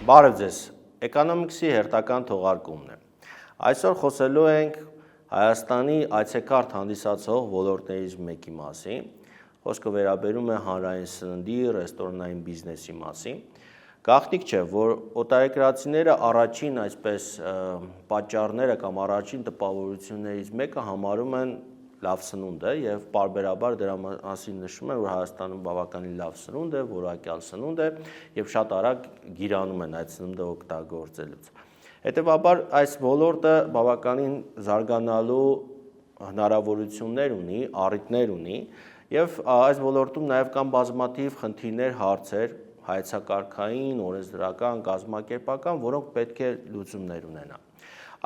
Բարև ձեզ, Էկոնոմիքսի հերթական թողարկումն է։ Այսօր խոսելու ենք Հայաստանի այցեքարտ հանդիսացող ոլորտներից մեկի մասին, խոսքը վերաբերում է հանրային սննդի, ռեստորանային բիզնեսի մասին։ Գաղտնիք չէ, որ օտարերկրացիները առաջին այսպես պատճառները կամ առաջին տպավորություններից մեկը համարում են լավ սնունդը եւ պարբերաբար դրա մասին նշում են, որ Հայաստանում բավականին լավ սնունդ է, որակյալ սնունդ է եւ շատ արագ գիրանում են այդ սնունդը օգտագործելուց։ Հետևաբար այս ոլորտը բավականին զարգանալու հնարավորություններ ունի, առիթներ ունի եւ այս ոլորտում նաեւ կան բազմաթիվ խնդիրներ, հարցեր, հայեցակարգային, օրենսդրական, կազմակերպական, որոնք պետք է լուծումներ ունենան։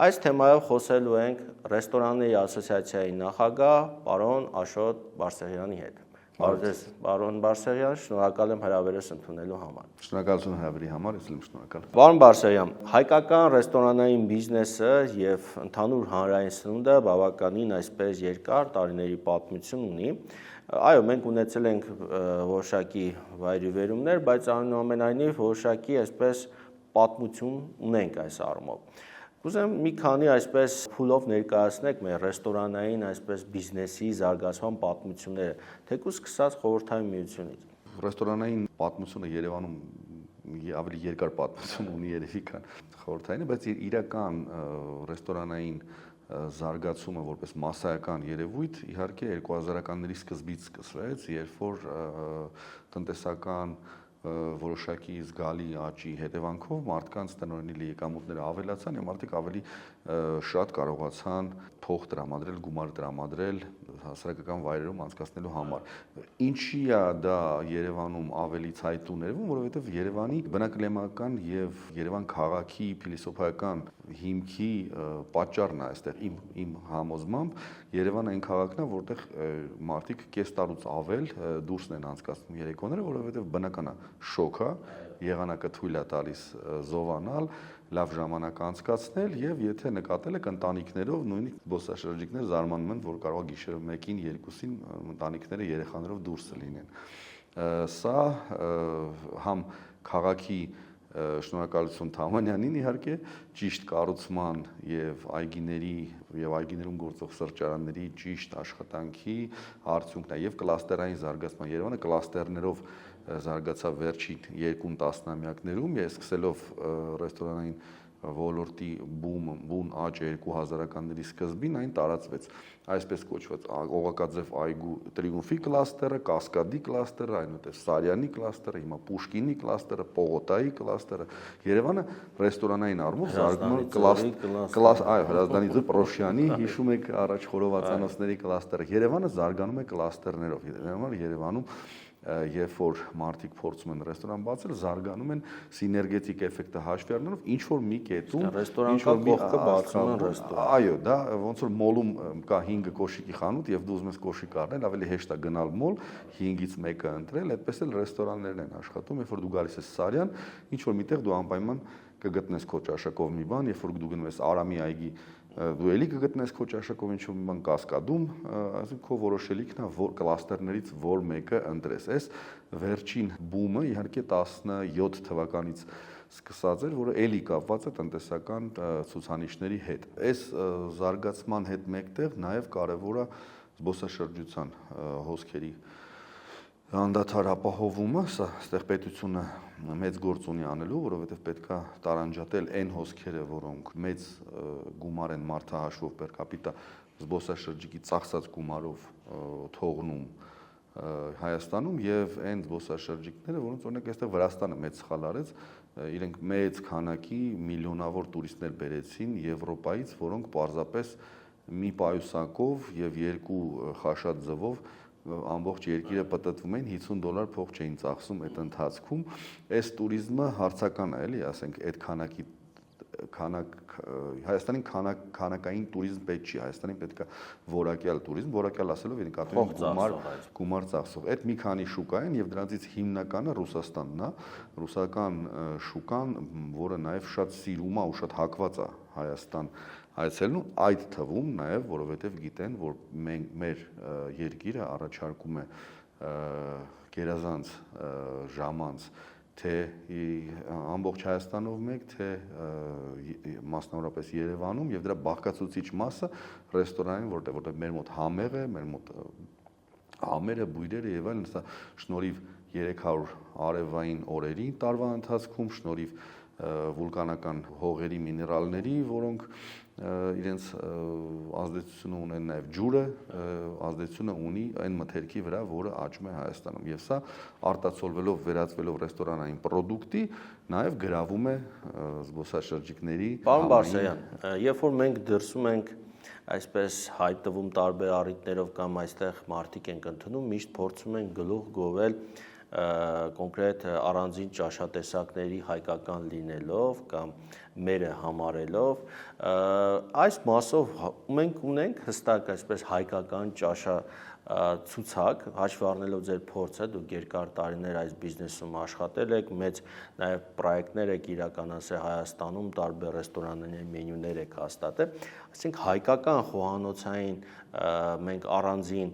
Այս թեմայով խոսելու ենք ռեստորանների ասոցիացիայի նախագահ պարոն Աշոտ Բարսեղյանի հետ։ Պարոն Բարսեղյան, շնորհակալ եմ հրավերս ընդունելու համար։ Շնորհակալություն հրավերի համար, ես եմ շնորհակալ։ Պարոն Բարսեղյան, հայկական ռեստորանային բիզնեսը եւ ընդհանուր հանրային սնունդը բավականին այսպես երկար տարիների պատմություն ունի։ Այո, մենք ունեցել ենք որոշակի վայրիվերումներ, բայց այնուամենայնիվ որոշակի այսպես պատմություն ունենք այս առումով։ Կուզեմ մի քանի այսպես փուլով ներկայացնեք մեր ռեստորանային այսպես բիզնեսի զարգացման պատմությունները, թեկուզ սկսած խորհրդային միությունից։ Ռեստորանային պատմությունը Երևանում ավելի երկար պատմություն ունի երևի քան խորհրդայինը, բայց իրական ռեստորանային զարգացումը որպես մասսայական երևույթ իհարկե 2000-ականների սկզբից սկսվեց, երբ որ տնտեսական որոշակի զգալի աճի հետևանքով մարդկանց տնօրինելի եկամուտները ավելացան եւ մարդիկ ավելի շատ կարողացան փող տրամադրել, գումար տրամադրել հասարակական վայրերում անցկացնելու համար։ Ինչի է դա Երևանում ավելի ցայտու ներվում, որովհետեւ Երևանի բնակլիմական եւ Երևան քաղաքի փիլիսոփայական հիմքի պատճառն է այստեղ իմ համոզմամբ Երևանը այն քաղաքն է, որտեղ մարդիկ կես տարուց ավել դուրսն են անցկացնում երեկոները, որովհետեւ բնական է շոկ է, եղանակը թույլ է տալիս զովանալ, լավ ժամանակ անցկացնել եւ եթե նկատել եք ընտանիքներով նույնիսկ զբոսաշրջիկներ զարմանում են, որ կարող է գիշերը 1-ին, 2-ին ընտանիքները երեխաներով դուրս լինեն։ Սա համ քաղաքի շնորհակալություն Թամանյանին իհարկե ճիշտ կառուցման եւ այգիների եւ այգիներում գործող սրճարանների ճիշտ աշխատանքի արդյունքն է եւ կլաստերային զարգացման Երևանը կլաստերներով զարգացավ վերջին 2 տասնամյակներում եւ սկսելով ռեստորանային ոլորտի բուն աճը 2000-ականների սկզբին այն տարածվեց այսպես կոչված օղակաձև այգու տրիումֆի կլաստերը, կասկադի կլաստերը, այնուհետև Սարյանի կլաստերը, հիմա Պուշկինի կլաստերը, Պողոտայի կլաստերը։ Երևանը ռեստորանային առումով զարգանում այո, Հրազդանի Պրոշյանի, հիշում եք առաջ խորովածանոցների կլաստերը։ Երևանը զարգանում է կլաստերներով։ Երևանում երբ որ մարդիկ փորձում են ռեստորան բացել, զարգանում են սիներգետիկ էֆեկտը հաշվի առնելով ինչ որ մի կետում ռեստորանական կողքը բացում են ռեստորան։ Այո, դա ոնց որ մոլում կա 5 կոշիկի խանութ եւ դու ուզում ես կոշիկ առնել, ավելի հեշտ է գնալ մոլ, 5-ից մեկը ընտրել, այդպես էլ ռեստորաններն են աշխատում, երբ որ դու գալիս ես Սարյան, ինչ որ միտեղ դու անպայման կգտնես քո ճաշակով մի բան, երբ որ դու գնում ես Արամի այգի դու էլի կգտնես քո ճաշակով ինչ-որ մի բան կասկադում, այսինքն քո որոշելիքն է, որ կլաստերներից որ մեկը ընտրես։ Այս վերջին բումը իհարկե 17 թվականից սկսած էր, որը էլի կապված է տնտեսական ցուցանիշների հետ։ Այս զարգացման հետ մեկտեղ նաև կարևոր է զբոսաշրջության հոսքերի անդադար ապահովումը, սա այստեղ պետությունը մեծ գործ ունի անելու, որովհետև պետքա տարանջատել այն հոսքերը, որոնք մեծ գումար են մարդահաշվով per capita զբոսաշրջիկի ծախսած գումարով թողնում Հայաստանում եւ այն զբոսաշրջիկները, որոնց օրինակ այստեղ Վրաստանը մեծ սխալ արեց, իրենք մեծ քանակի միլիոնավոր տուրիստներ բերեցին Եվրոպայից, որոնք պարզապես մի պայուսակով եւ 2 խաշած ձվով ամբողջ երկիրը պտտվում էին $50 փող չէին ծախսում այդ ընթացքում այս туриզմը հարցական է էլի ասենք այդ քանակի Հայաստանին քանակային туриզմ պետք չի, Հայաստանին պետք է որակյալ туриզմ, որակյալ ասելով գումար ծախսող։ Այդ մի քանի շուկա են եւ դրանցից հիմնականը Ռուսաստանն է, ռուսական շուկան, որը նաեւ շատ սիրում է ու շատ հակված է Հայաստան այցելուն, այդ թվում նաեւ, որովհետեւ գիտեն, որ մեր երկիրը առաջարկում է գերազանց ժամանց թե ամբողջ Հայաստանով մեկ, թե մասնավորապես Երևանում եւ դրա բաղկացուցիչ մասը ռեստորանին, որտեղ մեր մոտ համեղ է, մեր մոտ համերը, բույրերը եւ այլն, սա շնորհիվ 300 արևային օրերի տարվա ընթացքում, շնորհիվ վուլկանական հողերի միներալների, որոնք իրենց ազդեցությունը ունեն նաև ջուրը, ազդեցությունը ունի այն մթերքի վրա, որը աճում է Հայաստանում։ Եվ սա արտացոլվելով, վերածվելով ռեստորանային պրոդուկտի, նաև գրավում է զբոսաշրջիկների։ Պարոն Բարսեղյան, երբ որ մենք դրսում ենք այսպես հայտնվում տարբեր առիթներով կամ այստեղ մարդիկ ենք ընդունում, միշտ փորձում ենք գլուխ գովել կոնկրետ առանձին ճաշատեսակների հայկական լինելով կամ մերը համարելով, այս մասով մենք ունենք հստակ այսպես հայկական ճաշացուցակ, հաշվի առնելով ձեր փորձը, դուք երկար տարիներ այս բիզնեսում աշխատել եք, մեծ նաև պրոյեկտներ եք իրականացրել Հայաստանում, տարբեր ռեստորանների մենյուներ եք հաստատել, այսինքն հայկական խոհանոցային մենք առանձին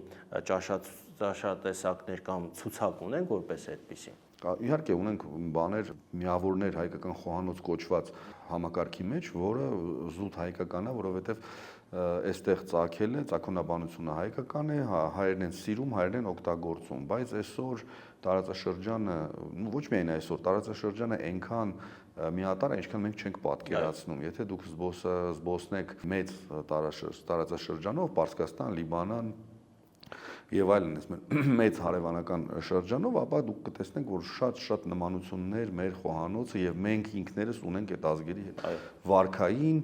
ճաշատեսակներ կամ ցուցակ ունենք որպես այդպիսի։ Իհարկե ունենք բաներ, միավորներ հայկական խոհանոց կոչված համակարգի մեջ, որը զուտ հայկական է, որովհետև այստեղ ծագել է, ծագոնաբանությունը հայկական է, հայերն են սիրում, հայերն են օգտագործում, բայց այսօր տարածաշրջանը, ոչ միայն այսօր, տարածաշրջանը այնքան միատարր է, ինչքան մենք չենք պատկերացնում։ Եթե դուք զբոսնեք մեծ տարածաշրջանով, Պարսկաստան, Լիբանան եւ այլն, մեծ հարևանական շրջանով, ապա դուք կտեսնեք, որ շատ նմանություններ մեր խոհանոցը եւ մենք ինքներս ունենք այդ ազգերի հետ, վարքային,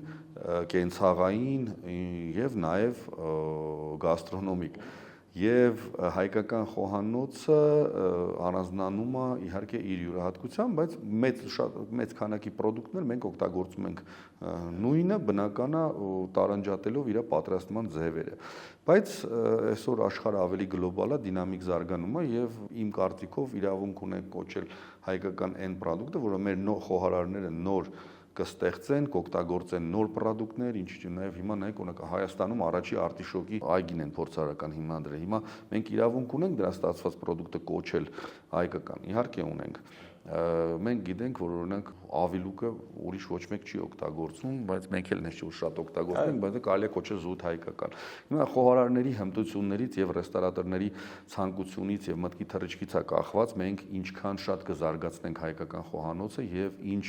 կենցաղային եւ նաեւ գաստրոնոմիկ։ Եվ հայկական խոհանոցը առանձնանում է իհարկե իր յուրահատկությամբ, բայց մեծ քանակի պրոդուկտներ մենք օգտագործում ենք նույնը, բնական է տարանջատելով իր պատրաստման ձևերը։ Բայց այսօր աշխարհը ավելի գլոբալ է, դինամիկ զարգանում է եւ իմ կարծիքով իրավունք ունենք կոչել հայկական այն պրոդուկտը, որը մեր խոհարարները նոր կստեղծեն, կօգտագործեն նոր պրոդուկտներ, ինչի նաև հիմա նայեք օրինակ Հայաստանում առաջի արտիշոկի այգին են փորձարարական հիմնադրել։ Հիմա մենք իրավունք ունենք դրա ստացված պրոդուկտը կոչել հայկական։ Իհարկե ունենք։ Մենք գիտենք, որ օրինակ ավիլուկը ուրիշ ոչ մեկ չի օգտագործում, բայց մենք էլ նշ շատ օգտագործում ենք, բայց կարելի է կոչել զուտ հայկական։ Հիմա խոհարարների հմտություններից եւ ռեստորատորների ցանկությունից եւ մտքի թռիչքից է կախված մենք ինչքան շատ կզարգացնենք հայկական խոհանոցը եւ ինչ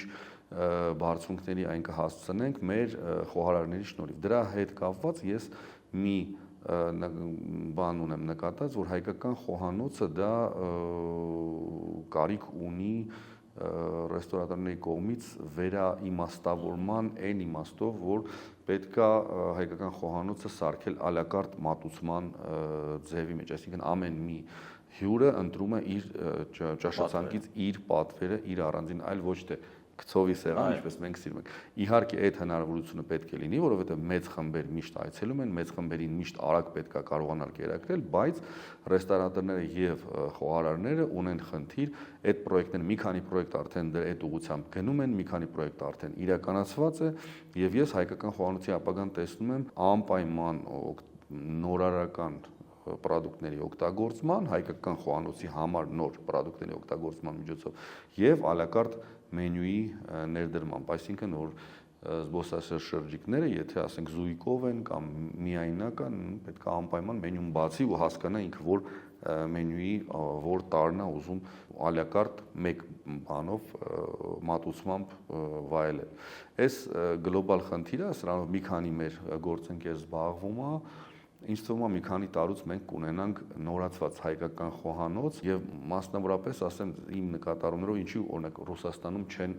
բարձունքների այն կհասցնենք մեր խոհարարների շնորհիվ։ Դրա հետ կապված ես մի բան ունեմ նկատած, որ հայկական խոհանոցը դա կարիք ունի ռեստորատորների կողմից վերաիմաստավորման այն իմաստով, որ պետքա հայկական խոհանոցը սարքել ալակարտ մատուցման ձևի մեջ, այսինքն ամեն մի հյուրը ընտրում է իր ճաշացանկից իր պատվերը, իր առանձին, այլ ոչ թե քցովի սեղան, ինչպես մենք սիրում ենք։ Իհարկե այդ հնարավորությունը պետք է լինի, որովհետև մեծ խմբեր միշտ այցելում են, մեծ խմբերին միշտ արագ պետք է կարողանալ կերակրել, բայց ռեստորատորները եւ խոհարարները ունեն խնդիր, այդ պրոյեկտները, մի քանի պրոյեկտ արդեն այդ ուղղությամբ գնում են, մի քանի պրոյեկտ արդեն իրականացված է, եւ ես հայկական խոհանոցի ապագան տեսնում եմ անպայման նորարարական պրոդուկտների օգտագործման, հայկական խոհանոցի համար նոր պրոդուկտների օգտագործման միջոցով եւ ալակարտ մենյուի ներդրմամբ, այսինքն որ զբոսաշրջիկները, եթե ասենք զույգով են կամ միայնական, պետք է անպայման մենյուն բացի ու հասկանա ինքը որ մենյուի որ տարն է ուզում ալակարտ մեկ բանով մատուցմամբ վայելել։ Այս գլոբալ խնդիրը, սրանով մի քանի մեր գործընկեր զբաղվում է, Ինչ թվում է մի քանի տարուց մենք կունենանք նորացված հայկական խոհանոց եւ մասնավորապես ասեմ իմ նկատառումներով ինչի օրինակ Ռուսաստանում չեն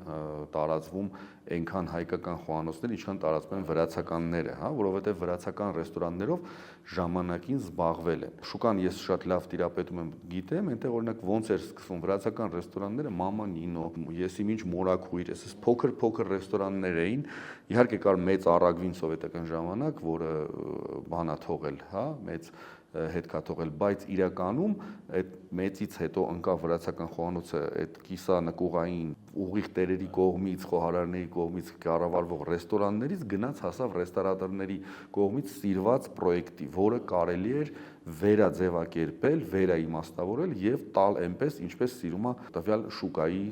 տարածվում այնքան հայկական խոհանոցներ, ինչքան տարածվում են վրացականները, հա, որովհետեւ վրացական ռեստորաններով ժամանակին զբաղվել են։ Շուկան ես շատ լավ տիրապետում եմ, գիտեմ, այնտեղ օրինակ ոնց էր սկսվում վրացական ռեստորանները, Մամա Նինո, եսի ինչ Մորակույր, այսպես փոքր ռեստորաններ էին։ Իհարկե կար մեծ առագվին սովետական ժամանակ, որը բանա թողել, հա, մեծ հետ կա թողել, բայց իրականում այդ մեծից հետո ընկավ վրացական խոհանոցը այդ կիսանկուղային ուղիղ տերերի կողմից, խոհարարների կողմից կառավարվող ռեստորաններից գնաց հասավ ռեստորատորների կողմից սիրված պրոյեկտի, որը կարելի էր վերաձևակերպել, վերաիմաստավորել եւ տալ այնպես, ինչպես սիրում է տվյալ շուկայի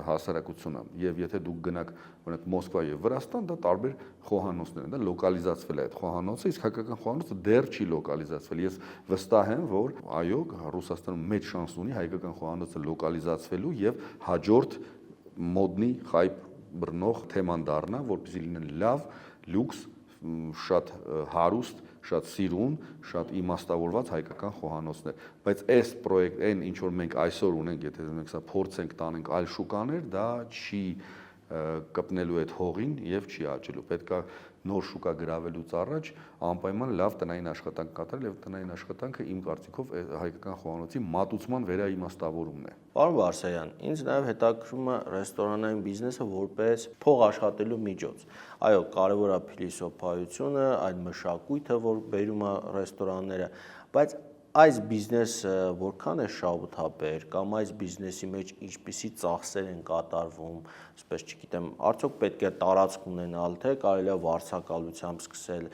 հասարակությունը։ Եվ եթե դուք գնաք օրինակ Մոսկվա եւ Վրաստան, դա տարբեր խոհանոցներ են, դա լոկալիզացվել է այդ խոհանոցը, իսկ հայկական խոհանոցը դեռ չի լոկալիզացվել։ Ես վստահ եմ, որ այո, Ռուսաստանը մեծ շանս ունի հայկական խոհանոցը լոկալիզացվելու եւ հաջորդ մոդնի խայբ բռնող թեման դառնա, որպեսզի լինեն լավ, լյուքս, շատ հարուստ, շատ սիրուն, շատ իմաստավորված հայկական խոհանոցներ, բայց այս պրոյեկտ այն ինչ որ մենք այսօր ունենք, եթե մենք սա փորձենք տանենք այլ շուկաներ, դա չի կպնելու այդ հողին եւ չի աճելու։ Պետք է նոր շուկա գրավելուց առաջ անպայման լավ տնային աշխատանք կատարել եւ տնային աշխատանքը իմ կարծիքով հայկական խոհանոցի մատուցման վերաիմաստավորումն է։ Պարոն Վարսեղյան, ինձ նաեւ հետաքրքրում է ռեստորանային բիզնեսը որպես փող աշխատելու միջոց։ Այո, կարևոր է փիլիսոփայությունը, այն մշակույթը, որ բերում է ռեստորանները, բայց այս բիզնեսը որքան է շահութաբեր կամ այս բիզնեսի մեջ ինչպիսի ծախսեր են կատարվում, ասես չգիտեմ, արդյոք պետք է տարածք ունենալ, թե կարելի է վարձակալությամբ սկսել։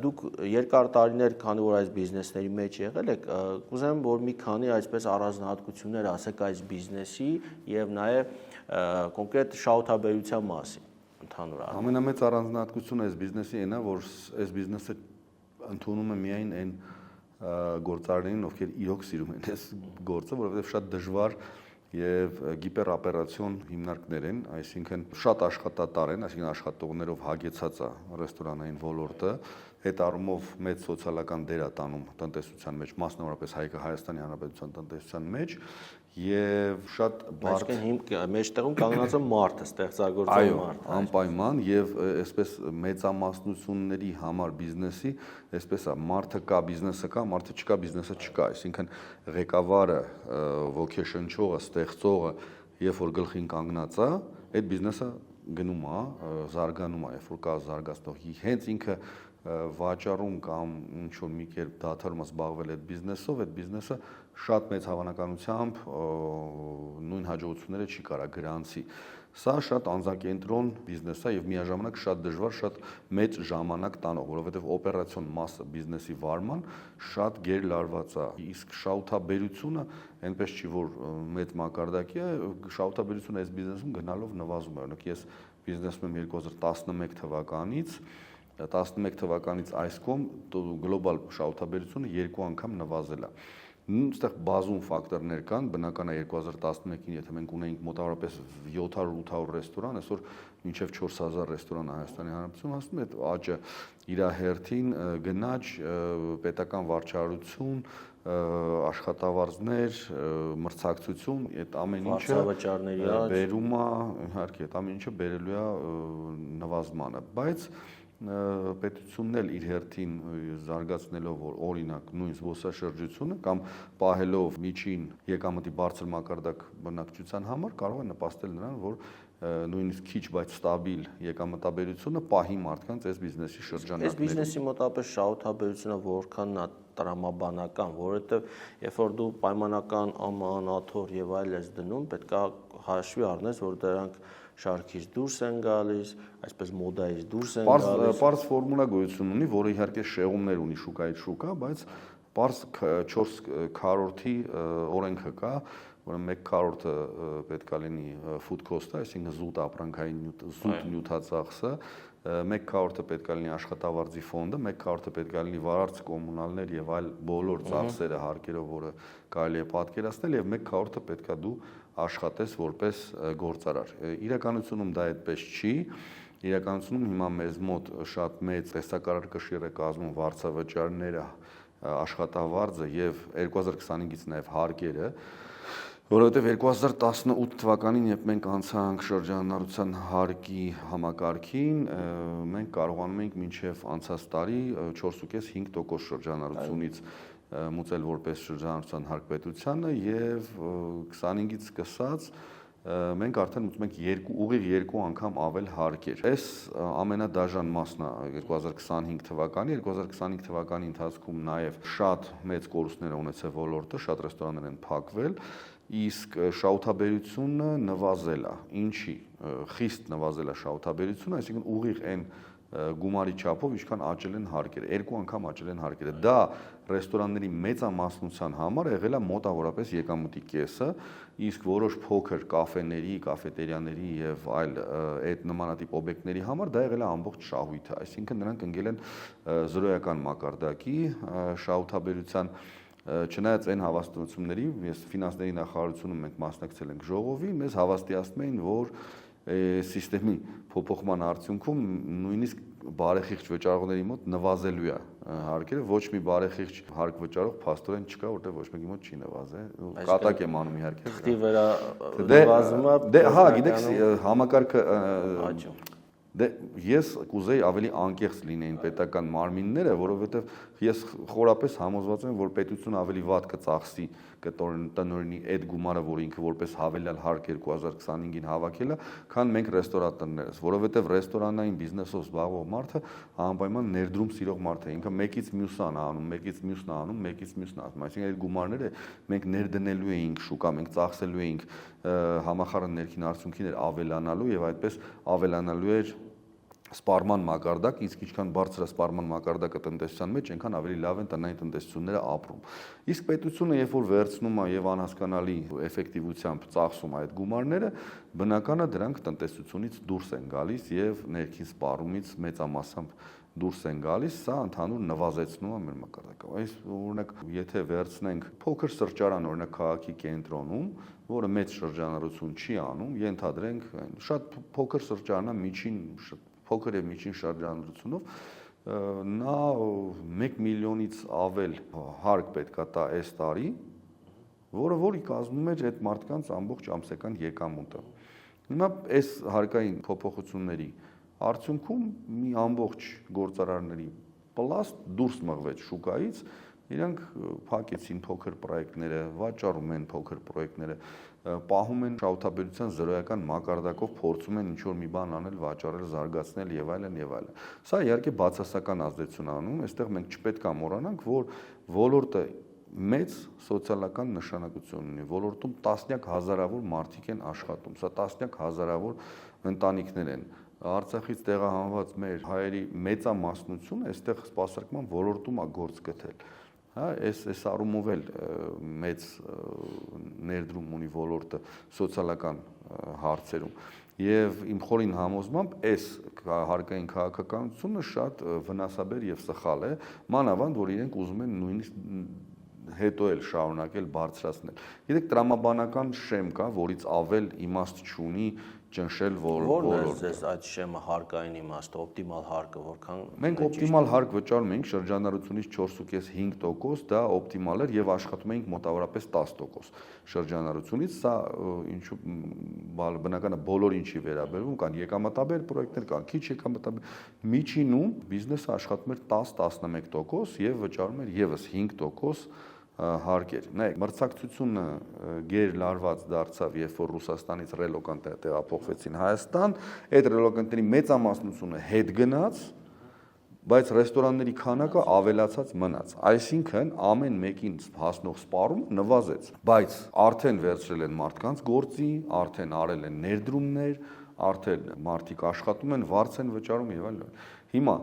Դուք երկար տարիներ, քանի որ այս բիզնեսների մեջ եղել եք, կուզեմ, որ մի քանի այսպես առանձնահատկություններ ասեք այս բիզնեսի եւ նաեւ կոնկրետ շահութաբերության մասին ընդհանուր առմամբ։ Ամենամեծ առանձնահատկությունը այս բիզնեսի այն է, որ այս բիզնեսը ընդունում է միայն այն գործարարներին, ովքեր իրոք սիրում են այս գործը, որովհետև շատ դժվար եւ գիպերօպերացիոն հիմնարկներ են, այսինքն շատ աշխատատար են, այսինքն աշխատողներով հագեցած է ռեստորանային ոլորտը, այդ առումով մեծ սոցիալական դեր է տանում տնտեսության մեջ, մասնավորապես Հայաստանի Հանրապետության տնտեսության մեջ եւ շատ բարդ մեջտեղում կանգնած է մարդը, ստեղծագործող մարդը։ Անպայման եւ այսպես մեծամասնությունների համար բիզնեսի, այսպես է, մարդը կա, բիզնեսը կա, մարդը չկա, բիզնեսը չկա, այսինքն ղեկավարը, ոգեշնչողը, ստեղծողը, երբ որ գլխին կանգնած է, այդ բիզնեսը գնում է, զարգանում է, երբ որ կա զարգացնող, հենց ինքը վաճառում կամ ինչ որ մի կերպ դադարում զբաղվել այդ բիզնեսը շատ մեծ հավանականությամբ նույն հաջողությունները չի կարա գրանցի։ Սա շատ անձակենտրոն բիզնես է եւ միաժամանակ շատ դժվար, շատ մեծ ժամանակ տանող, որովհետեւ օպերացիոն մասը բիզնեսի վարման շատ գերլարված է։ Իսկ շահութաբերությունը այնպես չի, որ մեծ մակարդակի է, շահութաբերությունը այս բիզնեսում գնալով նվազում է։ Օրինակ ես բիզնեսում եմ 2011 թվականից 11 թվականից այս կողմ գլոբալ շահութաբերությունը 2 անգամ նվազել է։ Այստեղ բազում ֆակտորներ կան, բնական է 2011-ին, եթե մենք ունեինք մոտավորապես 700-800 ռեստորան, այսօր մինչև 4000 ռեստորան Հայաստանի Հանրապետությունում հասնում է, այդ աճը իր հերթին գնաճ, պետական վարչարություն, աշխատավարձներ, մրցակցություն, այդ ամեն ինչը բերում է, իհարկե, այդ ամեն ինչը բերելու է նվազմանը, բայց պետությունն էլ իր հերթին զարգացնելով որ օրինակ նույն զբոսաշրջությունը կամ պահելով միջին եկամտի բարձր մակարդակ բնակչության համար կարող է նպաստել նրան, որ նույնիսկ քիչ բայց ստաբիլ եկամտաբերությունը պահի մարդկանց այս բիզնեսի շրջանակներում։ Այս բիզնեսի մոտավորապես շահութաբերությունը որքանն է տրամաբանական, որովհետև երբ որ դու պայմանական ամանաթոռ եւ այլ ես դնում, պետք է հաշվի առնես, որ դրանք շարքից դուրս են գալիս, այսպես մոդայից դուրս են գալիս։ Պարզ ֆորմուլա գոյություն ունի, որը իհարկե շեղումներ ունի շուկայից շուկա, բայց պարզ 4 քառորդի օրենքը կա, որը 1 քառորդը պետք է լինի food cost-ը, այսինքն զուտ ապրանքային զուտ նյութածախսը, 1 քառորդը պետք է լինի աշխատավարձի ֆոնդը, 1 քառորդը պետք է լինի վարարց կոմունալներ եւ այլ բոլոր ծախսերը հարկերով, որը կարելի է պատկերացնել եւ 1 քառորդը պետք է դու աշխատես որպես գործարար։ Իրականությունում դա այդպես չի, իրականությունում հիմա մեզ մոտ շատ մեծ տեսակարար կշիռ է կազմում վարձավճարները, աշխատավարձը եւ 2025-ից նաեւ հարկերը, որովհետեւ 2018 թվականին, երբ մենք անցանք շրջանառության հարկի համակարգին, մենք կարողանում ենք մինչև անցած տարի 4.5% շրջանառությունից մուծել որպես շրջանառության հարկ պետությանը եւ 25-ից սկսած մենք արդեն ուզում ենք ուղիղ 2 անգամ ավել հարկեր։ Այս ամենադաժան մասն է 2025 թվականի, 2025 թվականի ընթացքում նաև շատ մեծ կորուստներ ունեցավ ոլորտը, շատ ռեստորաններ են փակվել, իսկ շահութաբերությունը նվազել է։ Ինչի՞։ Խիստ նվազել է շահութաբերությունը, այսինքն ուղիղ այն գումարի չափով ինչքան աճել են հարկերը, 2 անգամ աճել են հարկերը։ Դա ռեստորանների մեծամասնության համար եղել է մոտավորապես եկամուտի կեսը, իսկ որոշ փոքր կաֆեների, կաֆետերիաների եւ այլ այդ նմանատիպ օբյեկտների համար դա եղել է ամբողջ շահույթը, այսինքն նրանք ընկել են զրոյական մակարդակի շահութաբերության Չնայած այն հավաստությունների, ես ֆինանսների նախարարությունում մենք մասնակցել ենք ժողովի, մեզ հավաստիացնում էին, որ սիստեմի փոփոխման արդյունքում նույնիսկ բարեխիղճ վճարողների մոտ նվազելու է հարկերը, ոչ մի բարեխիղճ հարկ վճարող փաստորեն չկա, որտեղ ոչ մեկի մոտ չի նվազել։ Կատակ եմ անում իհարկե։ Թղթի վրա նվազումը։ Դե հա, գիտեք, համակարգը աճում։ Դե ես կուզեի ավելի անկեղծ լինեին պետական մարմինները, որովհետև ես խորապես համոզված եմ, որ պետությունը ավելի վատ կծախսի կտնօրինի այդ գումարը, որ ինքը որպես հավելյալ հարկ 2025-ին հավաքել է, քան մենք ռեստորաններս, որովհետև ռեստորանային բիզնեսով զբաղվող մարդը անպայման ներդրում սիրող մարդ է, ինքը մեկից մյուսն է անում, մեկից մյուսն է անում, մեկից մյուսն է անում, այսինքն այդ գումարները մենք ներդնելու էինք շուկա, մենք ծախսելու էինք համախառն ներքին արդյունքներ ավելանալու եւ այդպես ավելանալու էր սպառման մակարդակ, իսկ ինչքան բարձր է սպառման մակարդակը տնտեսության մեջ, այնքան ավելի լավ են տնային տնտեսությունները ապրում։ Իսկ պետությունը, երբ որ վերցնում է եւ անհասկանալի էֆեկտիվությամբ ծախսում այդ գումարները, բնական է դրանք տնտեսությունից դուրս են գալիս եւ ներքին սպառումից մեծամասամբ դուրս են գալիս, սա ընդհանուր նվազեցնում է մեր մակարդակը։ Այս օրինակ, եթե վերցնենք փոքր սրճարան, օրինակ քաղաքի կենտրոնում, որը մեծ շրջանառություն չի անում, ենթադրենք շատ փոքր սրճարանա միջին փոքր եւ միջին շրջանառությունով նա 1 միլիոնից ավել հարկ պետքա տա այս տարի, որի կազմում էր այդ մարդկանց ամբողջ ամսական եկամուտը։ Հիմա այս հարկային փոփոխությունների արդյունքում մի ամբողջ գործարարների պլաստ դուրս մղվեց շուկայից, իրանք փակեցին փոքր պրոյեկտները, վաճառում են փոքր պրոյեկտները, պահում են շահութաբերության զրոյական մակարդակով, փորձում են ինչ-որ մի բան անել, վաճառել, զարգացնել եւ այլն եւ այլն։ Սա իհարկե բացասական ազդեցություն անում, այստեղ մենք չպետք է մոռանանք, որ ոլորտը մեծ սոցիալական նշանակություն ունի, ոլորտում տասնյակ հազարավոր մարդիկ են աշխատում, սա տասնյակ հազարավոր ընտանիքներ են։ Արցախից տեղահանված մեր հայերի մեծամասնությունը այստեղ սպասարկման ոլորտում է գործ գտել։ Հա, այս առումով էլ մեծ ներդրում ունի ոլորտը սոցիալական հարցերում։ Եվ իմ խորին համոզմամբ այս հարկային քաղաքականությունը շատ վնասաբեր եւ սխալ է, մանավանդ որ իրենք ուզում են նույնիսկ հետո էլ շարունակել բարձրացնել։ Գիտեք, տրամաբանական շեմ կա, որից ավել իմաստ չունի ճնշել ոլորտը։ Որն է այդ շեմը հարկային իմաստը, օպտիմալ հարկը, որքան մենք օպտիմալ հարկ վճարում ենք շրջանառությունից 4.5%, դա օպտիմալ էր եւ աշխատում ենք մոտավորապես 10% շրջանառությունից, սա ինչու բնական է բոլորին չի վերաբերվում, կան եկամտաբեր պրոյեկտներ, կան քիչ եկամտաբեր, միջինում բիզնեսը աշխատում էր 10-11% եւ վճարում էր եւս 5% հարկեր։ Նայեք, մրցակցությունը գերլարված դարձավ, երբ որ Ռուսաստանից ռելոկանտները տեղափոխվեցին Հայաստան, այդ ռելոկանտների մեծամասնությունը հետ գնաց, բայց ռեստորանների քանակը ավելացած մնաց։ Այսինքն ամեն մեկին հասնող սպառումը նվազեց, բայց արդեն վերցրել են մարդկանց գործի, արդեն արել են ներդրումներ, արդեն մարդիկ աշխատում են, վարձ են վճարում եւ այլն։ Հիմա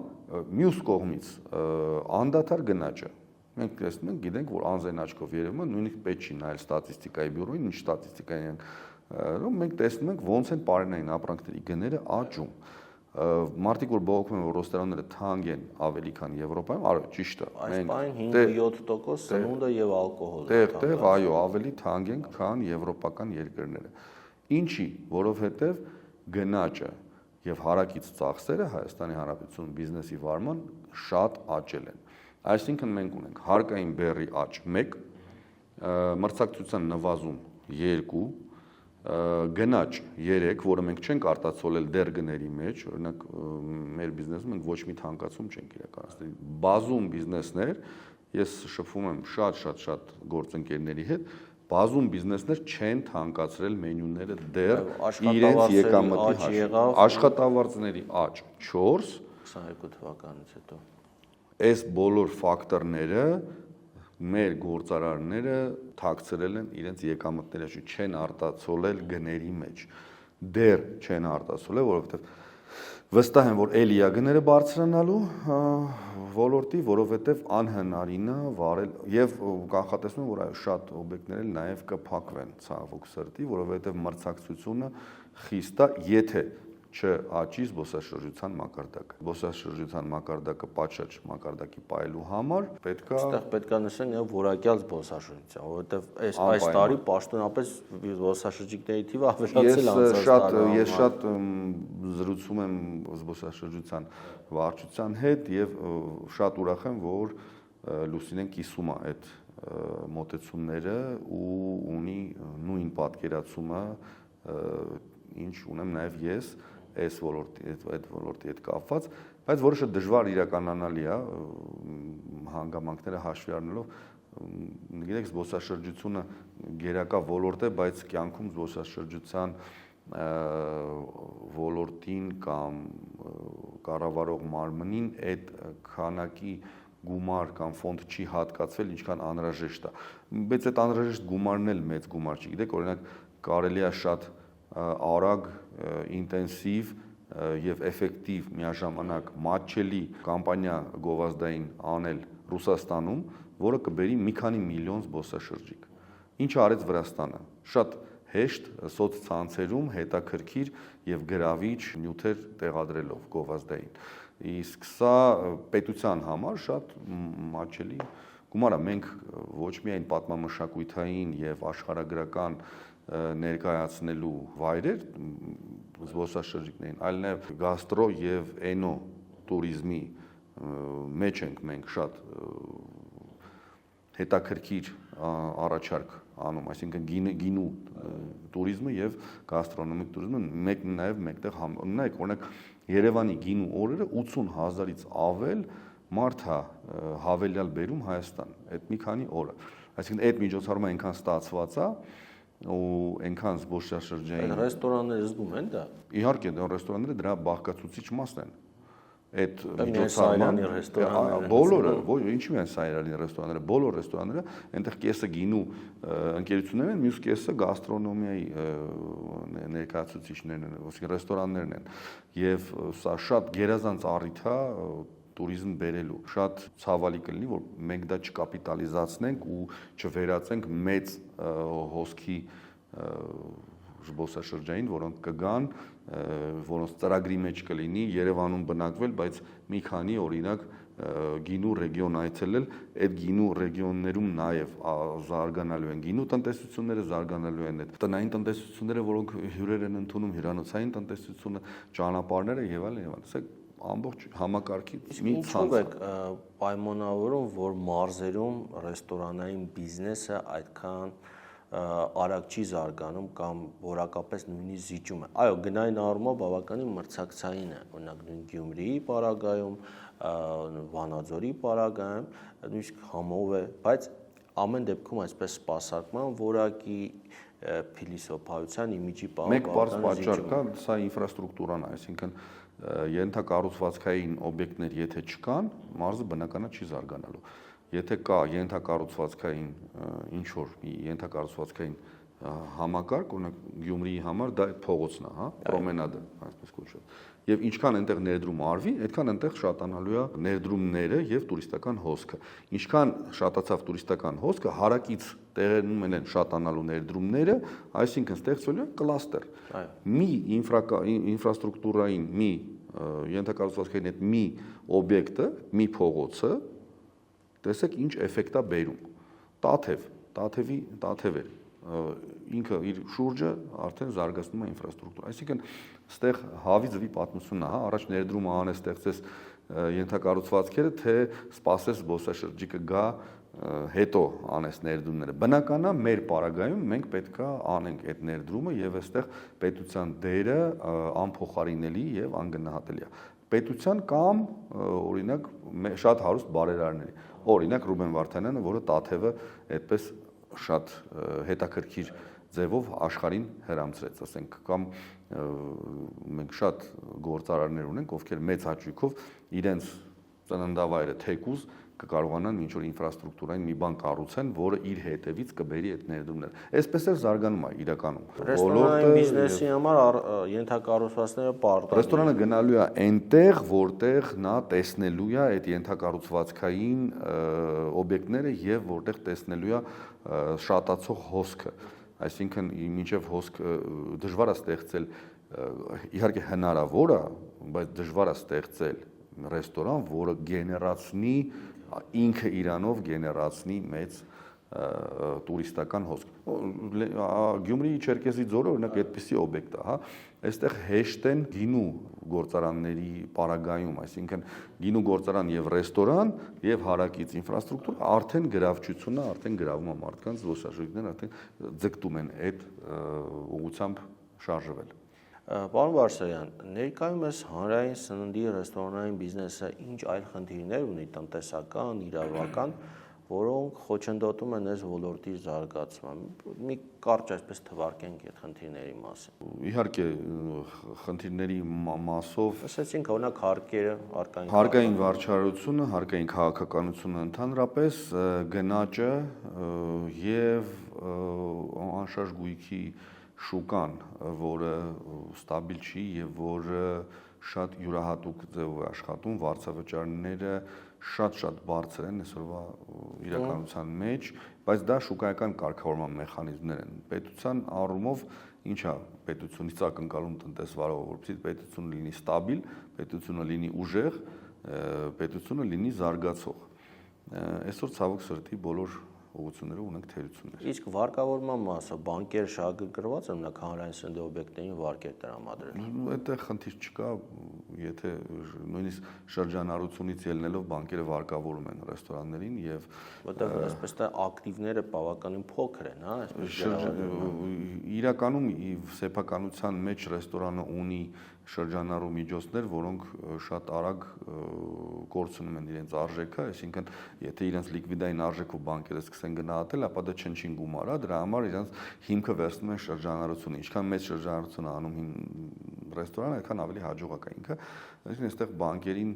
մյուս կողմից անդադար գնաճը մենք տեսնում ենք, գիտենք, որ անձայն աչքով երևում է, նույնիսկ պետք չի նայել ստատիստիկայի բյուրոին, ինչ ստատիստիկա են, մենք տեսնում ենք ոնց են պարենային ապրանքների գները աճում։ Մարդիկ որ բողոքում են, որ ռեստորանները թանկ են ավելի քան Եվրոպայում, այո, ճիշտ է։ Այս պայն 5-7% սնունդը եւ ալկոհոլը։ Տեղ, այո, ավելի թանկ են, քան եվրոպական երկրները։ Ինչի, որովհետեւ գնաճը եւ հարակից ծախսերը Հայաստանի Հանրապետությունում բիզնեսի վարման շատ աճել են։ Այսինքն մենք ունենք հարկային բեռի աճ 1, մրցակցության նվազում 2, գնաճ 3, որը մենք չենք արտացոլել դեռ գների մեջ, օրինակ մեր բիզնեսում մենք ոչ մի թանկացում չենք իրականացրել։ Բազում բիզնեսներ, ես շփվում եմ շատ գործընկերների հետ, բազում բիզնեսներ չեն թանկացրել մենյուները դեռ իրենց եկամտի հաշվով։ Աշխատավարձների աճ 4 22 թվականից հետո։ Այս բոլոր ֆակտորները մեր գործարարները թաքցրել են իրենց եկամտները, չեն արտացոլել գների մեջ։ Դեռ չեն արտացոլել, որովհետև վստահ եմ, որ էլի է գները բարձրանալու ոլորտի, որովհետև անհնարին է վարել եւ կանխատեսում եմ, որ այո շատ օբյեկտներ էլ նաեւ կփակվեն ցավոք սրտի, որովհետև մրցակցությունը խիստ է, եթե չաճի զբոսաշրջության մակարդակը։ Զբոսաշրջության մակարդակը պատշաճ մակարդակի պահելու համար այստեղ պետք է նշենք նաև որակյալ զբոսաշրջության, որովհետև այս տարի պաշտոնապես զբոսաշրջիկների թիվը ավելացել է անցած տարի։ Ես շատ զրուցում եմ զբոսաշրջության վարչության հետ եւ շատ ուրախ եմ, որ Լուսինեն կիսում է այդ մոտեցումները ու ունի նույն պատկերացումը, ինչ ունեմ նաեւ ես այս ոլորտի հետ կապված, բայց որը շատ դժվար իրականանալի է հանգամանքները հաշվի առնելով, գիտեք, զբոսաշրջությունը գերակա ոլորտ է, բայց կյանքում զբոսաշրջության ոլորտին կամ կառավարող մարմնին այդ քանակի գումար կամ ֆոնդ չի հատկացվել, ինչքան անհրաժեշտ է։ Բայց այդ անհրաժեշտ գումարն էլ մեծ գումար չի, գիտեք, օրինակ կարելի է շատ արագ, ինտենսիվ եւ էֆեկտիվ միաժամանակ մատչելի կամպանիա գովազդային անել Ռուսաստանում, որը կբերի մի քանի միլիոն զբոսաշրջիկ։ Ինչ արեց Վրաստանը։ Շատ հեշտ սոցցանցերում հետաքրքիր եւ գրավիչ նյութեր տեղադրելով գովազդային։ Իսկ սա պետության համար շատ մատչելի գումար է։ Մենք ոչ միայն պատմամշակութային եւ աշխարհագրական ներկայացնելու վայրեր զբոսաշրջիկներին, այլ նաև գաստրո եւ էնո տուրիզմի մեջ ենք մենք շատ հետաքրքիր առաջարկ անում, այսինքն գինու տուրիզմը եւ գաստրոնոմիկ տուրիզմը նաև մեկտեղ նայեք, օրինակ Երևանի գինու օրերը 80,000-ից ավել մարդ է հավելյալ բերում Հայաստան, այդ մի քանի օրը, այսինքն այդ միջոցառումը այնքան ստացված է ու այնքան զբոսաշրջային ռեստորանները զգում են դա։ Իհարկե, ռեստորանները դրա բաղկացուցիչ մասն են։ Այդ միջոցառմանը ռեստորանները բոլորը, ոչ ինչու են Սայրանի ռեստորանները, բոլոր ռեստորանները, այնտեղ կեսը գինու ընկերություններն են, մյուս կեսը գաստրոնոմիայի ներկայացուցիչներն են, ոսկե ռեստորաններն են։ Եվ սա շատ գերազանց առիթ է տուրիզմ բերելու։ Շատ ցավալի կլինի, որ մենք դա չկապիտալիզացնենք ու չվերածենք մեծ հոսքի զբոսաշրջային, որոնք կգան, որոնց ծրագրի մեջ կլինի Երևանում բնակվել, բայց մի քանի օրինակ գինու ռեգիոն այցելել, այդ գինու ռեգիոններում նաև զարգանալու են գինու տնտեսությունները, զարգանալու են այդ տնային տնտեսությունները, որոնք հյուրեր են ընդունում, հյուրանոցային տնտեսությունը, ճանապարհները եւ այլն։ Սա ամբողջ համակարգից մի ցանց է պայմանավորում, որ մարզերում ռեստորանային բիզնեսը այդքան արագ չի զարգանում կամ որակապես նույնիսկ զիջում է։ Այո, գնային առումով բավականին մրցակցային է, օրինակ նույն Գյումրիի պարագայում, Վանաձորի պարագայում, նույնիսկ Համով է, բայց ամեն դեպքում այսպես սպասարկման որակի փիլիսոփայության իմիջի մեկ բարձ պատճառ կա, սա ինֆրաստրուկտուրան է, այսինքն ենթակառուցվածքային օբյեկտներ եթե չկան, մարզը բնականա չի զարգանալու։ Եթե կա ենթակառուցվածքային ինչ որ ենթակառուցվածքային համակարգ, օրինակ Գյումրիի համար դա փողոցն է, հա, պրոմենադը, այսպես կոչված։ Եվ ինչքան այնտեղ ներդրում արվի, այդքան այնտեղ շատանալու է ներդրումները եւ տուրիստական հոսքը։ Ինչքան շատացավ տուրիստական հոսքը, հարակից տեղերում են շատանալու ներդրումները, այսինքն ստեղծվելու է կլաստեր։ Մի ինֆրաստրուկտուրային մի ենթակառուցվածքային այդ մի օբյեկտը, մի փողոցը, տեսեք ինչ էֆեկտ է բերում։ Տաթև էր։ ինքը իր շուրջը արդեն զարգացնում է ինֆրաստրուկտուրա։ Այսինքն, այստեղ հավի ձվի պատմությունն է, հա, առաջ ներդրումը անես, ստեղծես ենթակառուցվածքերը, թե սպասես զբոսաշրջիկը գա, հետո անես ներդրումները։ Բնական է, մեր պարագայում մենք պետքա անենք այդ ներդրումը եւ այստեղ պետության դերը անփոխարինելի եւ անգնահատելի է։ Պետության կամ օրինակ շատ հարուստ բարերարների, օրինակ Ռուբեն Վարդանյանը, որը Տաթևը այդպես շատ հետաքրքիր ձևով աշխարհին հրամցրեց, ասենք, կամ մենք շատ գործարարներ ունենք, ովքեր մեծ հաճույքով իրենց ծննդավայրը թեկուզ կկարողանան ինչ-որ ինֆրաստրուկտուրային մի բան կառուցեն, որը իր հետևից կբերի այդ ներդրումները։ Այսպես էլ զարգանում է իրականում։ Ռեստորանային բիզնեսի համար ենթակառուցվածքները պարտադիր։ Ռեստորանը գնալու է այնտեղ, որտեղ նա տեսնելու է այդ ենթակառուցվածքային օբյեկտները եւ որտեղ տեսնելու է շատացող հոսքը։ Այսինքն, մինչև հոսքը դժվար է ստեղծել, իհարկե հնարավոր է, բայց դժվար է ստեղծել ռեստորան, որը գեներացնի ինքը իրանով գեներացնի մեծ տուրիստական հոսք։ Գյումրիի Չերկեսի ձորը օրինակ այդպիսի օբյեկտ է, հա։ Այստեղ հեշտ են գինու գործարանների պարագայում, այսինքն գինու գործարան եւ ռեստորան եւ հարակից ինֆրաստրուկտուրա արդեն գրավչությունն է, արդեն գրավում է մարդկանց, զբոսաշրջիկներն արդեն ձգտում են այդ ուղղությամբ շարժվել։ Պարոն Բարսեղյան, ներկայումս հանրային սննդի ռեստորանային բիզնեսը ինչ այլ խնդիրներ ունի տնտեսական, իրավական, որոնք խոչընդոտում են այս ոլորտի զարգացումը։ Մի կարճ այսպես թվարկենք այդ խնդիրների մասին։ Իհարկե, խնդիրների մասով ասացինք, օրինակ հարկերը, հարկային վարչարությունը, հարկային քաղաքականությունը ընդհանրապես, գնաճը եւ անշարժ գույքի շուկան, որը ստաբիլ չի եւ որը շատ յուրահատուկ ձևով է աշխատում, վարձավճարները շատ բարձր են այսօրվա իրականության մեջ, բայց դա շուկայական կարգավորման մեխանիզմներ են։ Պետության առումով ինչա պետությունից ակնկալում տնտեսվարողը, որպեսզի պետությունը լինի ստաբիլ, պետությունը լինի ուժեղ, պետությունը լինի զարգացող։ Այսօր ցավոք սրտի բոլոր ուղղություններով ունենք թերություններ։ Իսկ վարկավորման մասը բանկերը շահագրգռված են նախ հանրային սննդի օբյեկտներին վարկեր տրամադրել։ Այդտեղ խնդիր չկա, եթե նույնիսկ շրջանառությունից ելնելով բանկերը վարկավորում են ռեստորաններին եւ որտեղ այսպես թե ակտիվները բավականին փոքր են, հա, այսպես իրականում սեփականության մեջ ռեստորանը ունի շրջանառու միջոցներ, որոնք շատ արագ կորցնում են իրենց արժեքը, այսինքն եթե իրենց լիկվիդային արժեքով բանկերը սկսեն գնահատել, ապա դա չնչին գումար է, դրա համար իրենց հիմքը վերցնում են շրջանառությունը, ինչքան մեծ շրջանառություն է անում ռեստորանը, այդքան ավելի հաջողակ է ինքը, այսինքն այստեղ բանկերին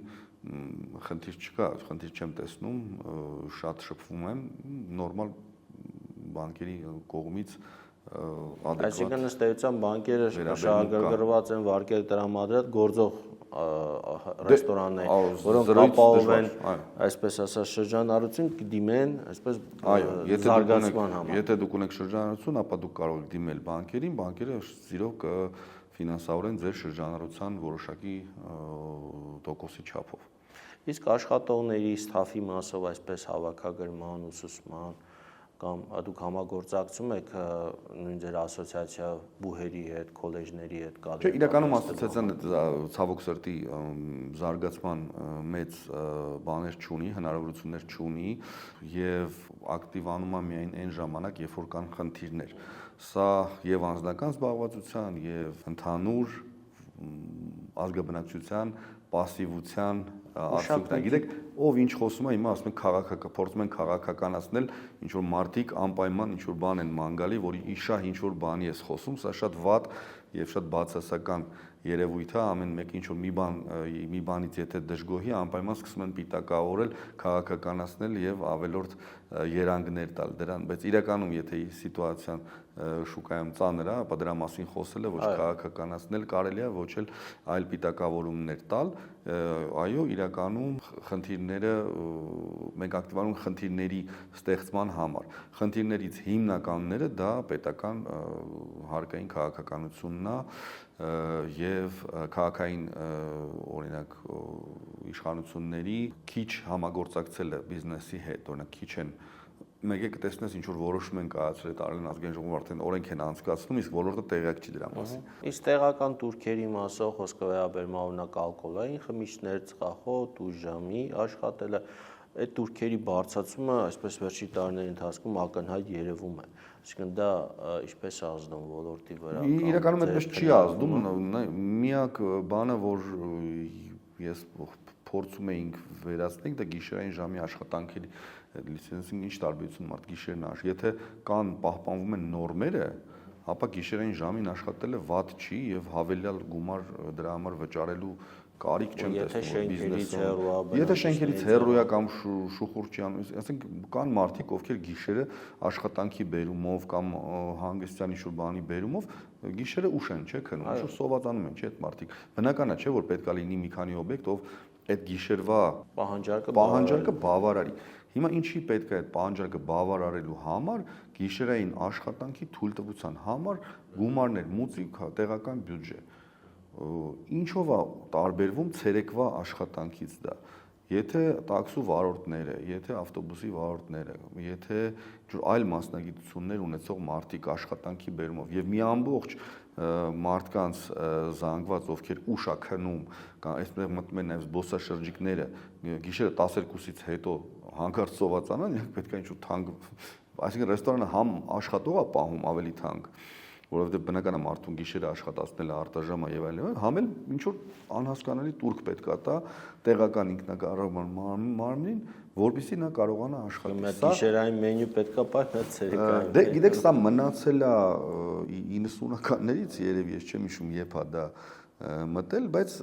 խնդիր չկա, խնդիր չեմ տեսնում, շատ շփվում եմ, նորմալ բանկերի կողմից Այսինքն ըստ էության բանկերը շահագրգռված են վարկեր տրամադրել գործող ռեստորաններ, որոնք ապահով են, այսպես ասած, շրջանառություն կդիմեն, այսպես զարգացման համար։ Եթե դուք ունեք շրջանառություն, ապա դուք կարող եք դիմել բանկերին, բանկերը զիրով կֆինանսավորեն ձեր շրջանառության որոշակի տոկոսի չափով։ Իսկ աշխատողների ստաֆի մասով այսպես հավաքագրման, ուսուցման կամ դուք համագործակցում եք նույն ձեր ասոցիացիա բուհերի հետ, քոլեջների հետ կադրի։ Չէ, իրականում ասոցիացիան ցավոք սրտի զարգացման մեծ բաներ չունի, հնարավորություններ չունի եւ ակտիվանում է միայն այն ժամանակ, երբ որ կան խնդիրներ։ Սա եւ անձնական զբաղվածության եւ ընդհանուր ազգաբնակչության պասիվության արդյունքն է։ Գիտեք, ով ինչ խոսում է, հիմա ասում են փորձում են քաղաքականացնել, ինչ որ մարդիկ անպայման ինչ որ բան են ման գալի, որի իշահ ինչ որ բանի ես խոսում, սա շատ վատ եւ շատ բացասական երևույթ է, ամեն մեկ ինչ որ մի բանից եթե դժգոհի, անպայման սկսում են պիտակավորել, քաղաքականացնել եւ ավելորդ երանգներ տալ դրան, բայց իրականում եթե սիտուացիան շուկայում ծանր է, ապա դրա մասին խոսելը ոչ քաղաքականացնել կարելի է, ոչ էլ այլ պիտակավորումներ տալ, այո, իրականում խնդիրները մենք ակտիվանում խնդիրների ստեղծման համար։ Խնդիրներից հիմնականները դա պետական հարկային քաղաքականությունն է եւ քաղաքային օրինակ իշխանությունների քիչ համագործակցելը բիզնեսի հետ, օրինակ քիչ են մեկ է կտեսնես ինչ որ որոշում են կայացրել Արարատյան ազգային ժողովը արդեն օրենք են անցկացնում, իսկ ոլորտը տեղյակ չի դրա մասին։ Իսկ տեղական турքերի մասով խոսքը վերաբերում օրինակ ալկոհոլային խմիչքներ, ծխախոտ, ուժամի աշխատելը, այդ турքերի բարձրացումը այսպես վերջի տարիների ընթացքում ակնհայտ երևում է։ Այսինքն դա ինչպես է ազդում ոլորտի վրա։ Իրականում այդպես չի ազդում, միակ բանը, որ ես փորձում էինք վերացնել, դա գիշերային ժամի աշխատանքերի լիցենզինգ ինչ տարբերություն մարդ գիշերն աշխատի։ Եթե կան պահպանվում են նորմերը, ապա գիշերային ժամին աշխատելը վատ չի եւ հավելյալ գումար դրա համար վճարելու կարիք չեմ տեսնում բիզնեսում։ Եթե շենքերից հեռու է կամ շուխուր չի անում, ասենք կան մարդիկ, ովքեր գիշերը աշխատանքի բերումով կամ հանգստյան ինչ-որ բանի բերումով գիշերը ուշ են, չէ՞, քնում, ինչ-որ սովածանում են, չէ՞, այդ մարդիկ։ Բնական է, չէ՞, որ պետք է լինի մի քանի օբյեկտ, ով այդ գիշերվա պահանջարկը բավարարի։ Հիմա ինչի պետք է այդ պահանջարկը բավարարելու համար գիշերային աշխատանքի թույլտվության համար գումարներ, մուծիկ, տեղական բյուջե։ Ինչով է տարբերվում ցերեկվա աշխատանքից դա։ Եթե տաքսու վարորդները, եթե ավտոբուսի վարորդները, եթե այլ մասնագիտություններ ունեցող մարդիկ աշխատանքի բերումով եւ մի ամբողջ մարդկանց զանգված, ովքեր ուշ է քնում, կամ այսպես մտնում են նաեւ զբոսաշրջիկները, գիշերը 12-ից հետո հանկարծ սովածանան, իրենք պետք է ինչ-որ թանկ, այսինքն ռեստորանը համ աշխատող է պահում ավելի թանկ, որովհետեւ բնական է մարդուն գիշերը աշխատացնելը արտաժամը եւ այլն, համ էլ ինչ որ անհասկանալի տուրք պետք է տա տեղական ինքնակառավարման մարմնին, որպեսզի նա կարողանա աշխատել։ Սա գիշերային մենյու պետք է պահի, նա ցերեկային։ Դե գիտեք, սա մնացել է 90-ականներից, երևի ես չեմ հիշում երբ է դա մտել, բայց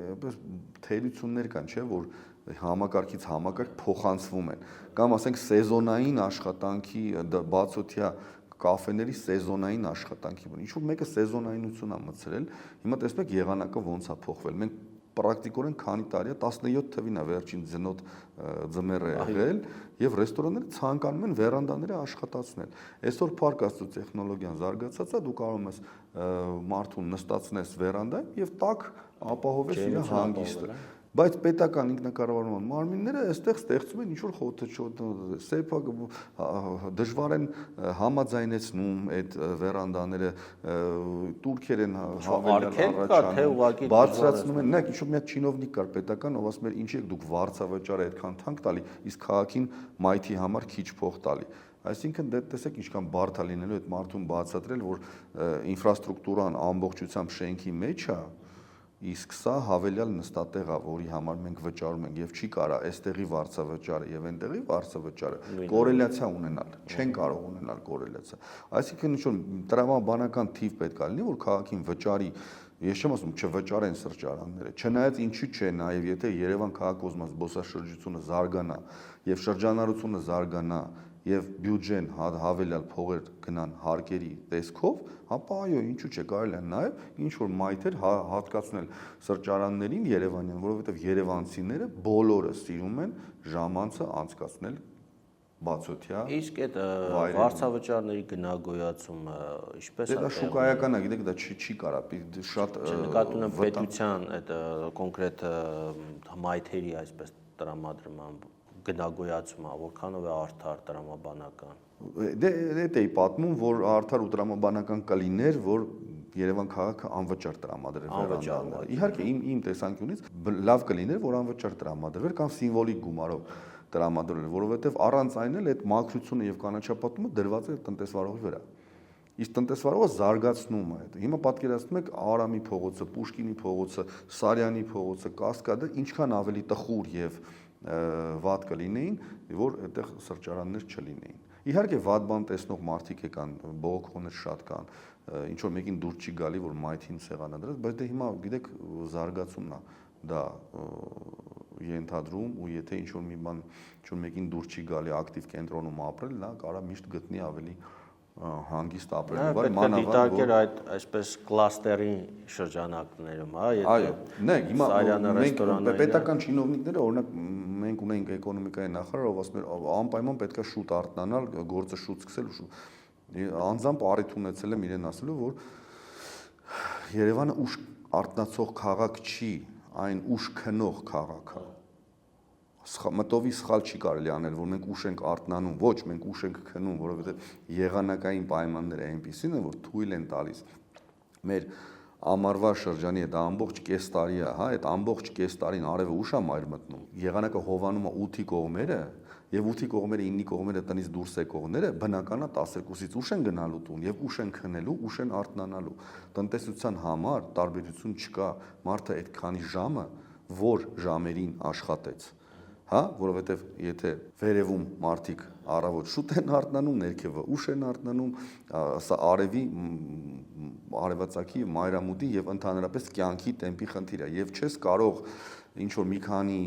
այնպես թերություններ կան, չէ՞, որ համակարգից համակարգ փոխանցվում են, կամ ասենք սեզոնային աշխատանքի բացօթյա կաֆեների սեզոնային աշխատանքի բան։ Ինչ-որ մեկը սեզոնայնություն է մտցրել, հիմա տեսնում եք եղանակը ոնց է փոխվել։ Մենք պրակտիկորեն քանի տարի է 17 թվին է վերջին ձնոտ ձմեռը եղել եւ ռեստորանները ցանկանում են վերանդաները աշխատացնել։ Այսօր փառք Աստծո տեխնոլոգիան զարգացած է, դու կարող ես մարդուն նստացնես վերանդայում եւ տակ ապահովես իր հանգիստը։ Բայց պետական ինքնակառավարման մարմինները այստեղ ստեղծում են ինչ-որ խոթը, սեփա դժվար են համաձայնեցնում այդ վերանդաները, տուրքեր են հավելյալ բարձրացնում են, նայեք, ինչ-որ մի հատ չինովնիկ կար պետական, ով ասում էր ինչի եք դուք վարձավճարը այդքան թանկ տալի, իսկ քաղաքին մայթի համար քիչ փող տալի։ Այսինքն դե տեսեք ինչքան բարդ է լինելու այդ մարդուն բացատրել, որ ինֆրաստրուկտուրան ամբողջությամբ շենքի մեջ է, իսկ սա հավելյալ նստատեղ է, որի համար մենք վճարում ենք եւ չի կարա այստեղի վարձավճարը եւ այնտեղի վարձավճարը կորելացիա ունենալ, չեն կարող ունենալ կորելացիա։ Այսինքն ինչ-որ տրամաբանական թիվ պետք է լինի, որ քաղաքին վճարի, ես չեմ ասում չվճարեն սրճարանները, չնայած ինչի՞ չէ, նաեւ եթե Երևան քաղաք-կոզմոս զբոսաշրջությունը զարգանա եւ շրջանառությունը զարգանա եւ բյուջեն հավելյալ փողեր գնան հարկերի տեսքով, ապա այո, ինչու՞ չէ, կարելի է նաեւ ինչ որ մայթեր հատկացնել սրճարաններին Երևանյան, որովհետեւ երևանցիները բոլորը սիրում են ժամանցը անցկացնել բացօթյա։ Իսկ այդ վարձավճարների գնագոյացումը ինչպես է։ Դա շուկայական է, գիտեք, դա չի կարա շատ նկատում եմ պետության այդ կոնկրետ մայթերի այսպես տրամադրման գնագոյացումը, որքանով է արդար տրամաբանական։ Դե էի պատմում, որ արդար ու տրամաբանական կլիներ, որ Երևան քաղաքը անվճար տրամադրեր վերանդաները։ Իհարկե իմ տեսանկյունից լավ կլիներ, որ անվճար տրամադրվեր կամ սիմվոլիկ գումարով տրամադրել, որովհետև առանց այն էլ այդ մաքրությունը եւ կանաչապատումը դրված է տնտեսվարողի վրա։ Իսկ տնտեսվարողը զարգացնում է այդ։ Հիմա պատկերացնում եք Արամի փողոցը, Պուշկինի փողոցը, Սարյանի փողոցը, Կասկադը ինչքան ավելի տխուր եւ վատ կլինեին, որ այդտեղ սրճարաններ չլինեին։ Իհարկե վատ բան տեսնող մարդիկ եկան, բողոքողներ շատ կան, ինչ որ մեկին դուր չի գալի, որ մայթին սեղանը դրած, բայց դե հիմա գիտեք զարգացումն է դա ենթադրում ու եթե ինչ որ մի բան ինչ որ մեկին դուր չի գալի ակտիվ կենտրոնում ապրել, նա կարա միշտ գտնի ավելի հանգիստ ապրելու վայր, մանավանդ որ այդ այսպես կլաստերի շրջանակներում, հա, եթե նայեք, հիմա մենք պետական չինովնիկները, օրինակ մենք ունենք էկոնոմիկայի նախարար, ով ասում էր անպայման պետք է շուտ արթնանալ, գործը շուտ սկսել, անձամբ առիթ ունեցել եմ իրեն ասելու, որ Երևանը ուշ արթնացող քաղաք չի, այն ուշ քնող քաղաք է։ մտովի սխալ չի կարելի անել, որ մենք ուշ ենք արթնանում, ոչ, մենք ուշ ենք քնում, որովհետև եղանակային պայմանները այնպիսին են, որ թույլ են տալիս մեր ամառվա շրջանի այդ ամբողջ կես տարի է, հա, այդ ամբողջ կես տարին արևը ուշ է մայր մտնում։ Եղանակը հովանում է 8-ի կողմերը, եւ 8-ի կողմերը 9-ի կողմերը տնից դուրս եկողները բնականա 12-ից ուշ են գնալու տուն եւ ուշ են քնելու, ուշ են արթնանալու։ Տնտեսության համար տարբերություն չկա, մարդը այդքանի ժամը, որ ժամերին աշխատեց, հա, որովհետեւ եթե վերևում մարդիկ առավոտ շուտ են արթնանում, ներքևը ուշ են արթնանում, սա արևի, արևածագի, մայրամուտի եւ ընդհանրապես կյանքի տեմպի խնդիր է եւ չես կարող ինչ որ մի քանի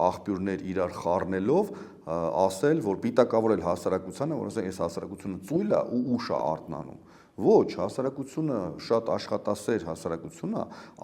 աղբյուրներ իրար խառնելով ասել, որ պիտակավորել հասարակությանը, որ ասեն, այս հասարակությունը ծույլ է ու ուշ է արթնանում։ Ոչ, հասարակությունը շատ աշխատասեր հասարակություն է,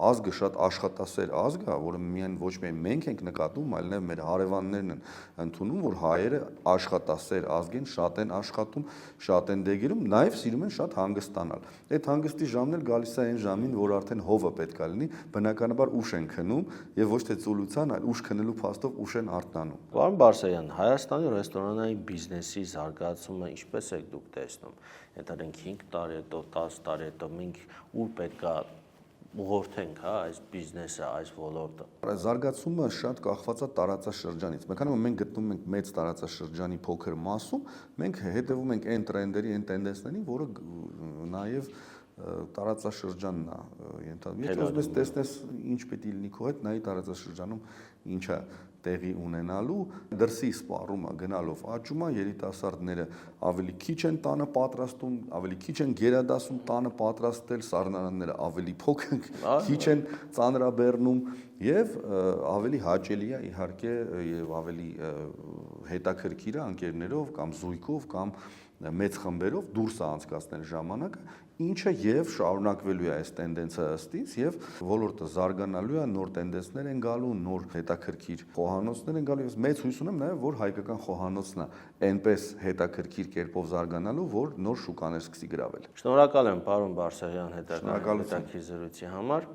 ազգը շատ աշխատասեր ազգ է, որը միայն ոչ միայն մենք ենք նկատում, այլ նաև մեր հարևաններն են ընդունում, որ հայերը աշխատասեր ազգ են, շատ են աշխատում, շատ են դեգերում, նաև սիրում են շատ հանգստանալ։ Այդ հանգստի ժամն էլ գալիս է այն ժամին, որ արդեն հովը պետք է լինի, բնականաբար ուշ են քնում եւ ոչ թե ծուլության, այլ ուշ քնելու փաստով ուշ են արթնանում։ Պարոն Բարսեղյան, Հայաստանի ռեստորանային բիզնեսի զարգացումը ինչպես եք դուք տեսնում։ Ենթադրենք 5 տարի հետո, 10 տարի հետո մենք ուր պետք է ուղղորդենք, հա, այս բիզնեսը, այս ոլորտը։ Զարգացումը շատ կախված է տարածաշրջանից։ Մեքանի որ մենք գտնվում ենք մեծ տարածաշրջանի փոքր մասում, մենք հետևում ենք այն տրենդերի, այն տենդենսներին, որը նաև տարածաշրջանն է ենթադրում։ Եթե ուզում ես տեսնես ինչ պետք է լինի քո հետ, նայի տարածաշրջանում ինչա տեղի ունենալու, դրսի սպառումը գնալով աճում է, երիտասարդները ավելի քիչ են տանը պատրաստում, ավելի քիչ են գերադասում տանը պատրաստել, սառնարանները ավելի փոքր, քիչ են ծանրաբեռնում եւ ավելի հաճելի է իհարկե եւ ավելի հետաքրքիր է ընկերներով կամ զույգով կամ մեծ խմբերով դուրս անցկացնել ժամանակը, ինչը եւ շարունակվելու է այս տենդենսը ըստից եւ ոլորտը զարգանալու է, նոր տենդենսներ են գալու, նոր հետաքրքիր խոհանոցներ են գալու եւ մեծ հույս ունեմ նաեւ որ հայկական խոհանոցն է այնպես հետաքրքիր կերպով զարգանալու, որ նոր շուկաներ սկսի գրավել։ Շնորհակալ եմ պարոն Բարսեղյան հետաքրքիր զրույցի համար։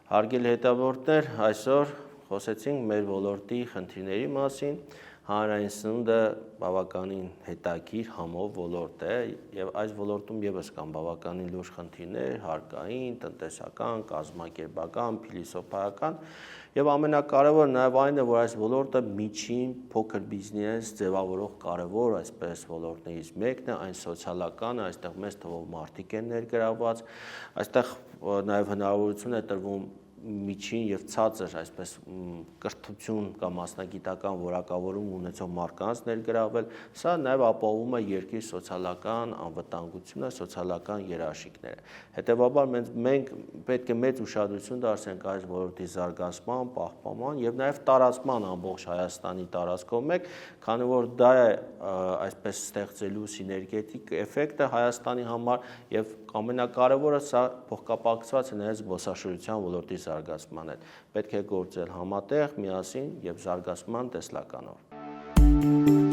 Հարգելի հետևորդներ, այսօր խոսեցինք մեր ոլորտի խնդիրների մասին։ Հանրային սնունդը բավականին հետաքրքիր համով ոլորտ է եւ այս ոլորտում եւս կան բավականին լուրջ խնդիրներ, հարկային, տնտեսական, կազմակերպական, փիլիսոփայական եւ ամենակարևորը նաեւ այն է, որ այս ոլորտը միջին փոքր բիզնես ձևավորող կարևոր այսպես ոլորտներից մեկն է, այն սոցիալական է, այստեղ մեծ թվով մարդիկ են ներգրավված, այստեղ նաեւ հնարավորություն է տրվում միջին եւ ցածր այսպես կրթություն կամ մասնագիտական որակավորում ունեցող մարդկանց ներգրավել, սա նաեւ ապահովում է երկրի սոցիալական անվտանգությունը, սոցիալական երաշխիքները։ Հետևաբար մենք պետք է մեծ ուշադրություն դարձնենք այս ոլորտի զարգացման, պահպանման եւ նաեւ տարածման ամբողջ Հայաստանի տարածքով մեկ, քանի որ դա է այսպես ստեղծելու սիներգետիկ էֆեկտը Հայաստանի համար եւ ամենակարևորը սա փոխկապակցված է նաեւ զբոսաշրջության ոլորտի զարգացման հետ։ Պետք է գործել համատեղ, միասին եւ զարգացման տեսլականով։